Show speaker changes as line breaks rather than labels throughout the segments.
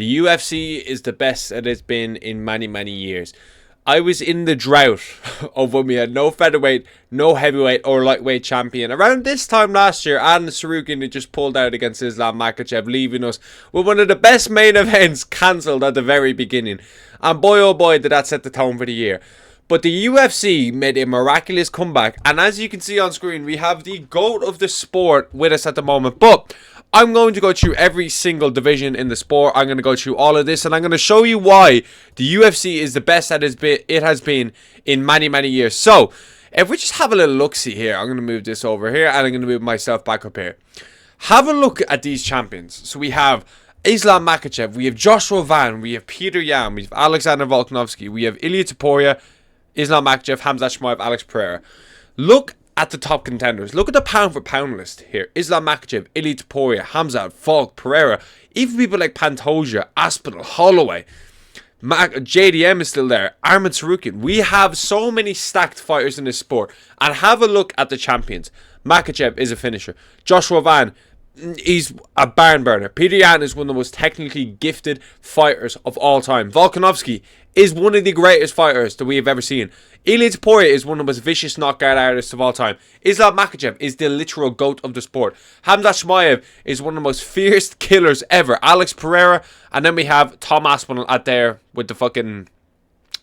The UFC is the best it has been in many, many years. I was in the drought of when we had no featherweight, no heavyweight or lightweight champion. Around this time last year, Adam Sarukian had just pulled out against Islam Makhachev, leaving us with one of the best main events cancelled at the very beginning. And boy oh boy did that set the tone for the year. But the UFC made a miraculous comeback, and as you can see on screen, we have the GOAT of the sport with us at the moment. But I'm going to go through every single division in the sport. I'm going to go through all of this, and I'm going to show you why the UFC is the best that it has been in many, many years. So, if we just have a little look-see here, I'm going to move this over here, and I'm going to move myself back up here. Have a look at these champions. So we have Islam Makhachev, we have Joshua Van, we have Peter Yan, we have Alexander Volkanovski, we have Ilia Topuria, Islam Makhachev, Khamzat Chimaev, Alex Pereira. Look at the top contenders. Look at the pound for pound list here. Islam Makhachev, Ilia Topuria, Khamzat, Volk, Pereira. Even people like Pantoja, Aspinall, Holloway. JDM is still there. Arman Tsarukyan. We have so many stacked fighters in this sport. And have a look at the champions. Makhachev is a finisher. Joshua Van, he's a barn burner. Peter Yan is one of the most technically gifted fighters of all time. Volkanovski is one of the greatest fighters that we have ever seen. Ilia Topuria is one of the most vicious knockout artists of all time. Islam Makhachev is the literal GOAT of the sport. Khamzat Chimaev is one of the most fierce killers ever. Alex Pereira, and then we have Tom Aspinall out there with the fucking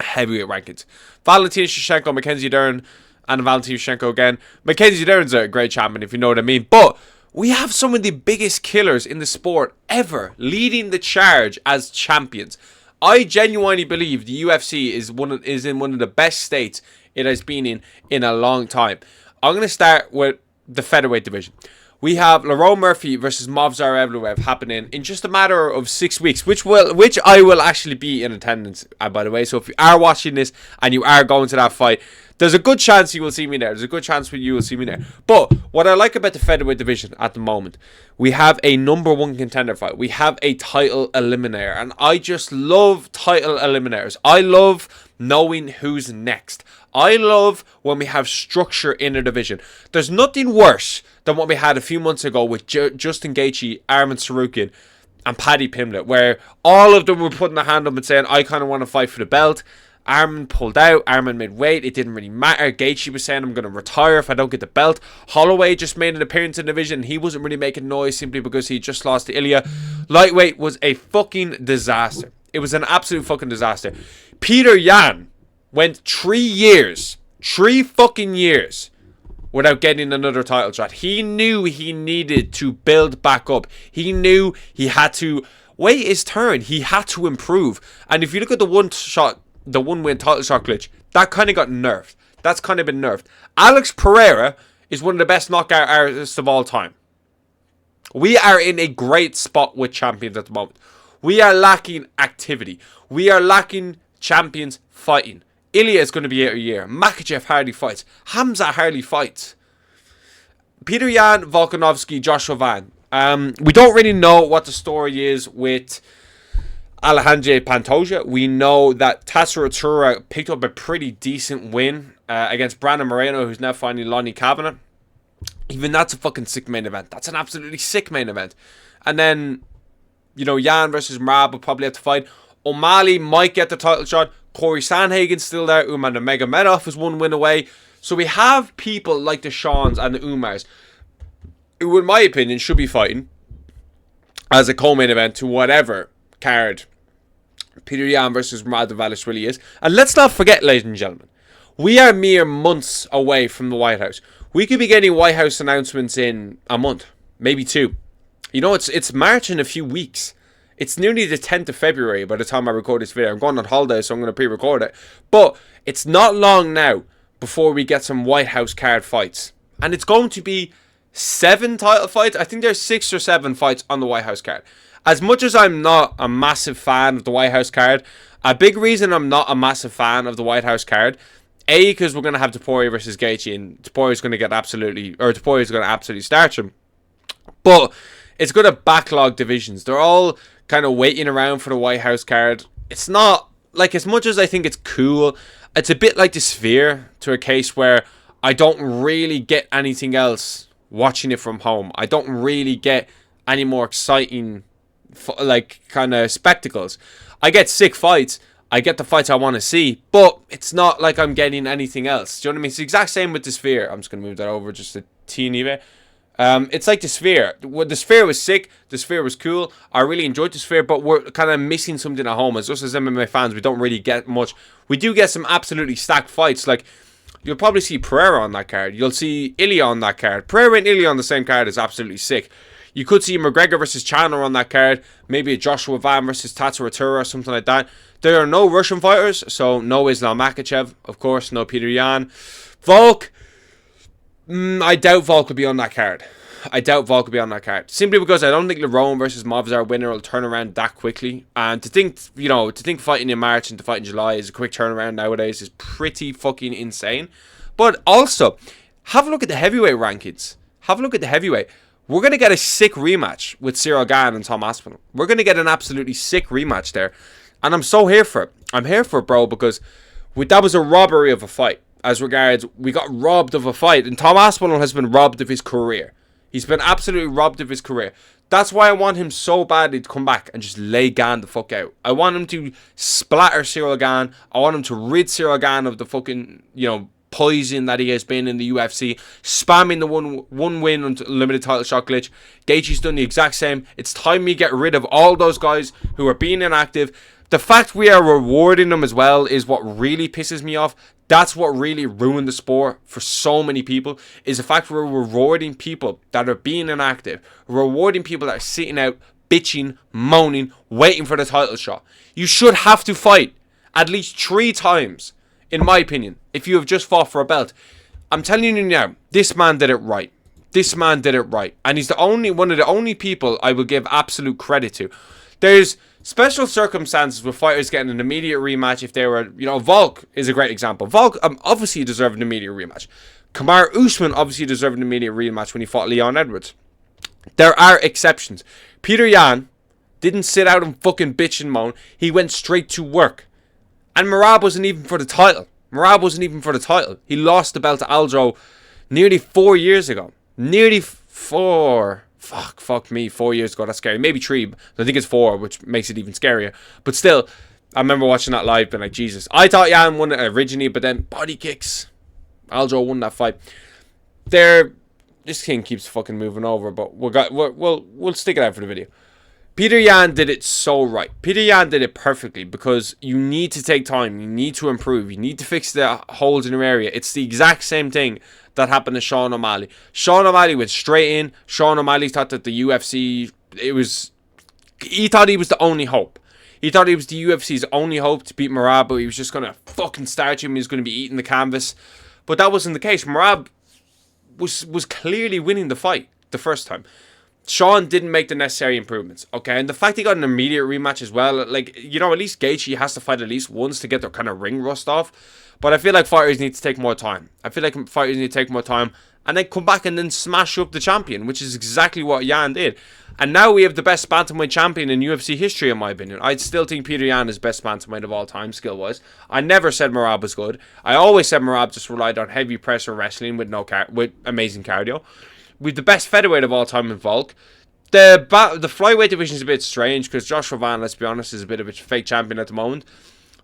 heavyweight rankings. Valentina Shevchenko, Mackenzie Dern, and Valentina Shevchenko again. Mackenzie Dern's a great champion, if you know what I mean. But we have some of the biggest killers in the sport ever leading the charge as champions. I genuinely believe the UFC is in one of the best states it has been in a long time. I'm going to start with the featherweight division. We have Lerone Murphy versus Movsar Evloev happening in just a matter of 6 weeks, which I will actually be in attendance, by the way. So if you are watching this and you are going to that fight, there's a good chance you will see me there. There's a good chance you will see me there. But what I like about the featherweight division at the moment, we have a number one contender fight. We have a title eliminator. And I just love title eliminators. I love knowing who's next. I love when we have structure in a division. There's nothing worse than what we had a few months ago with Justin Gaethje, Arman Tsarukyan, and Paddy Pimblett, where all of them were putting their hand up and saying, I kind of want to fight for the belt. Arman pulled out. Arman made weight. It didn't really matter. Gaethje was saying, I'm going to retire if I don't get the belt. Holloway just made an appearance in the division. He wasn't really making noise simply because he just lost to Ilya. Lightweight was a fucking disaster. It was an absolute fucking disaster. Peter Yan went 3 fucking years without getting another title shot. He knew he needed to build back up. He knew he had to wait his turn. He had to improve. And if you look at the one-win title shot glitch, that kind of got nerfed. That's kind of been nerfed. Alex Pereira is one of the best knockout artists of all time. We are in a great spot with champions at the moment. We are lacking activity. We are lacking champions fighting. Ilya is going to be out a year. Makhachev hardly fights. Khamzat hardly fights. Peter Yan, Volkanovski, Joshua Van. We don't really know what the story is with Alejandro Pantoja. We know that Tassaro Tura picked up a pretty decent win against Brandon Moreno, who's now fighting Lonnie Kavanagh. Even that's a fucking sick main event. That's an absolutely sick main event. And then, Yan versus Marab will probably have to fight. O'Malley might get the title shot. Corey Sandhagen's still there. Umar Nurmagomedov is 1 win away. So we have people like the Shawns and the Umars, who, in my opinion, should be fighting as a co-main event to whatever card Peter Yan versus Murad is. And let's not forget, ladies and gentlemen, we are mere months away from the White House. We could be getting White House announcements in a month, maybe 2. It's March in a few weeks. It's nearly the 10th of February by the time I record this video. I'm going on holiday, so I'm going to pre-record it. But it's not long now before we get some White House card fights. And it's going to be 7 title fights. I think there's 6 or 7 fights on the White House card. As much as I'm not a massive fan of the White House card, a big reason I'm not a massive fan of the White House card, A, because we're going to have Topuria versus Gaethje, and Topuria's going to absolutely starch him. But it's going to backlog divisions. They're all kind of waiting around for the White House card. It's not, like, as much as I think it's cool, it's a bit like the Sphere, to a case where I don't really get anything else watching it from home. I don't really get any more exciting like kind of spectacles. I get sick fights. I get the fights I want to see, but it's not like I'm getting anything else. Do you know what I mean? It's the exact same with the Sphere. I'm just going to move that over just a teeny bit. It's like the Sphere. The Sphere was sick. The Sphere was cool. I really enjoyed the Sphere, but we're kind of missing something at home. As us as MMA fans, we don't really get much. We do get some absolutely stacked fights. Like, you'll probably see Pereira on that card. You'll see Ilya on that card. Pereira and Ilya on the same card is absolutely sick. You could see McGregor versus Chandler on that card. Maybe a Joshua Van versus Tatsuratura or something like that. There are no Russian fighters, so no Islam Makhachev, of course, no Peter Yan. Volk, I doubt Volk will be on that card. Simply because I don't think Lerone versus Movsar winner will turn around that quickly. And to think fighting in March and to fight in July is a quick turnaround nowadays is pretty fucking insane. But also, have a look at the heavyweight rankings. We're going to get a sick rematch with Cyril Gane and Tom Aspinall. We're going to get an absolutely sick rematch there. And I'm so here for it. I'm here for it, bro, because that was a robbery of a fight. As regards, we got robbed of a fight. And Tom Aspinall has been robbed of his career. He's been absolutely robbed of his career. That's why I want him so badly to come back and just lay Gane the fuck out. I want him to splatter Cyril Gane. I want him to rid Cyril Gane of the fucking, poison that he has been in the UFC, spamming the one win on limited title shot glitch. Gaethje's done the exact same. It's time we get rid of all those guys who are being inactive. The fact we are rewarding them as well is what really pisses me off. That's what really ruined the sport for so many people, is the fact we're rewarding people that are being inactive, rewarding people that are sitting out, bitching, moaning, waiting for the title shot. You should have to fight at least 3 times, in my opinion, if you have just fought for a belt. I'm telling you now, this man did it right. And he's one of the only people I will give absolute credit to. There's special circumstances with fighters getting an immediate rematch if they were, Volk is a great example. Volk obviously deserved an immediate rematch. Kamaru Usman obviously deserved an immediate rematch when he fought Leon Edwards. There are exceptions. Peter Yan didn't sit out and fucking bitch and moan. He went straight to work. And Merab wasn't even for the title. He lost the belt to Aljo nearly 4 years ago. Nearly 4. Fuck me, 4 years ago. That's scary. Maybe 3. I think it's 4, which makes it even scarier. But still, I remember watching that live, being like, Jesus. I thought Yan won it originally, but then body kicks. Aljo won that fight. This thing keeps fucking moving over, but we'll stick it out for the video. Peter Yan did it so right. Peter Yan did it perfectly, because you need to take time. You need to improve. You need to fix the holes in your area. It's the exact same thing that happened to Sean O'Malley. Sean O'Malley went straight in. Sean O'Malley thought that the UFC, he thought he was the only hope. He thought he was the UFC's only hope to beat Merab, but he was just going to fucking start him. He was going to be eating the canvas. But that wasn't the case. Merab was clearly winning the fight the first time. Sean didn't make the necessary improvements, okay? And the fact he got an immediate rematch as well, at least Gaethje has to fight at least once to get their kind of ring rust off. But I feel like fighters need to take more time. And then come back and then smash up the champion, which is exactly what Yan did. And now we have the best bantamweight champion in UFC history, in my opinion. I still think Peter Yan is best bantamweight of all time, skill-wise. I never said Merab was good. I always said Merab just relied on heavy pressure wrestling with amazing cardio. With the best featherweight of all time in Volk. The flyweight division is a bit strange because Joshua Van, let's be honest, is a bit of a fake champion at the moment.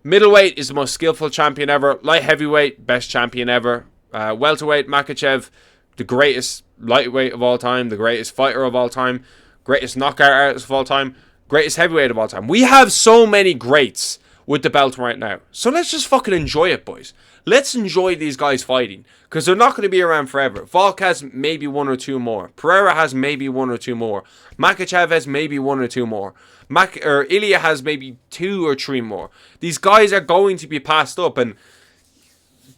Middleweight is the most skillful champion ever. Light heavyweight, best champion ever. Welterweight, Makhachev, the greatest lightweight of all time, the greatest fighter of all time, greatest knockout artist of all time, greatest heavyweight of all time. We have so many greats with the belt right now. So let's just fucking enjoy it, boys. Let's enjoy these guys fighting, because they're not going to be around forever. Volk has maybe 1 or 2 more. Pereira has maybe 1 or 2 more. Makhachev has maybe 1 or 2 more. Ilya has maybe 2 or 3 more. These guys are going to be passed up, and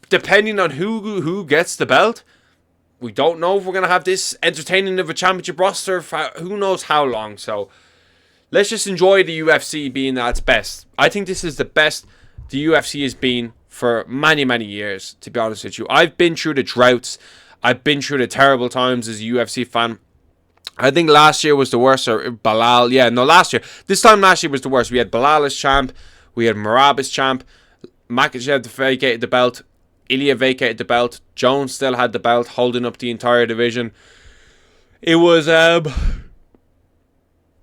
depending on who gets the belt, we don't know if we're going to have this entertaining of a championship roster for who knows how long. So let's just enjoy the UFC being at its best. I think this is the best the UFC has been for many, many years, to be honest with you. I've been through the droughts. I've been through the terrible times as a UFC fan. I think last year was the worst, or Bilal. This time last year was the worst. We had Bilal as champ. We had Merab as champ. Makhachev vacated the belt. Ilya vacated the belt. Jones still had the belt, holding up the entire division. It was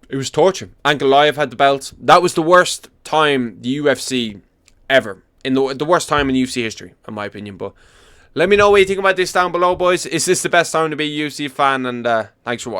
It was torture. Ankalaev had the belt. That was the worst time the UFC ever. In the worst time in UFC history, in my opinion. But let me know what you think about this down below, boys. Is this the best time to be a UFC fan? And thanks for watching.